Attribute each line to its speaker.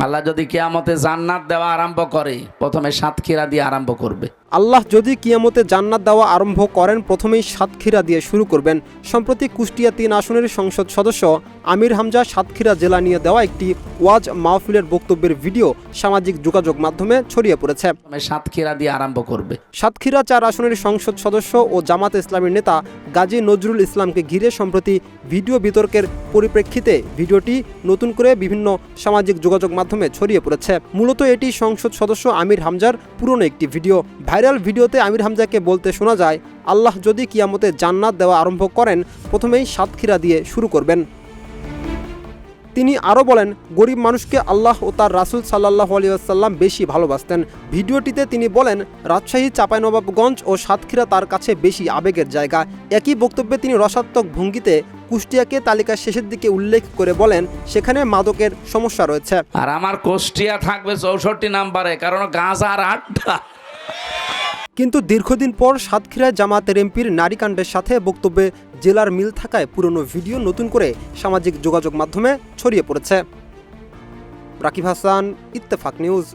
Speaker 1: আল্লাহ যদি কিয়ামতে জান্নাত দেওয়া আরম্ভ করে প্রথমে সাতক্ষীরা দিয়ে আরম্ভ করবে।
Speaker 2: আল্লাহ যদি কিয়ামতে জান্নাত দেওয়া আরম্ভ করেন প্রথমেই সাতক্ষীরা দিয়ে শুরু করবেন। সম্প্রতি কুষ্টিয়া ৩ আসনের সংসদ সদস্য আমির হামজা সাতক্ষীরা জেলা নিয়ে দেওয়া একটি ওয়াজ মাহফিলের বক্তব্যের ভিডিও সামাজিক যোগাযোগ মাধ্যমে ছড়িয়ে পড়েছে।
Speaker 1: সাতক্ষীরা দিয়ে আরম্ভ করবে।
Speaker 2: সাতক্ষীরা ৪ আসনের সংসদ সদস্য ও জামাত ইসলামের নেতা গাজী নজরুল ইসলামকে ঘিরে সম্প্রতি ভিডিও বিতর্কের পরিপ্রেক্ষিতে ভিডিওটি নতুন করে বিভিন্ন সামাজিক যোগাযোগ মাধ্যমে ছড়িয়ে পড়েছে। মূলত এটি সংসদ সদস্য আমির হামজার পুরনো একটি ভিডিও। ভাইরাল ভিডিওতে আমির হামজাকে বলতে শোনা যায়, আল্লাহ যদি কিয়ামতে জান্নাত দেওয়া আরম্ভ করেন প্রথমেই সাতক্ষীরা দিয়ে শুরু করবেন। তিনি আরও বলেন, গরিব মানুষকে আল্লাহ ও তার রাসূল সাল্লাল্লাহু আলাইহি ওয়াসাল্লাম বেশি ভালোবাসতেন। ভিডিওটিতে তিনি বলেন, রাজশাহী, চাঁপাইনবাবগঞ্জ ও সাতক্ষীরা তার কাছে বেশি আবেগের জায়গা। একই বক্তব্যে তিনি রসাত্মক ভঙ্গিতে কুষ্টিয়াকে তালিকার শেষের দিকে উল্লেখ করে বলেন, সেখানে মাদকের সমস্যা রয়েছে।
Speaker 1: আর আমার কুষ্টিয়া থাকবে 64 নম্বরে, কারণ গাঁজার আড্ডা।
Speaker 2: কিন্তু দীর্ঘদিন পর সাতক্ষীরায় জামাতের এমপির নারীকাণ্ডের সাথে বক্তব্যে জেলার মিল থাকায় পুরনো ভিডিও নতুন করে সামাজিক যোগাযোগ মাধ্যমে ছড়িয়ে পড়েছে। রাকিব হাসান, ইত্তেফাক নিউজ।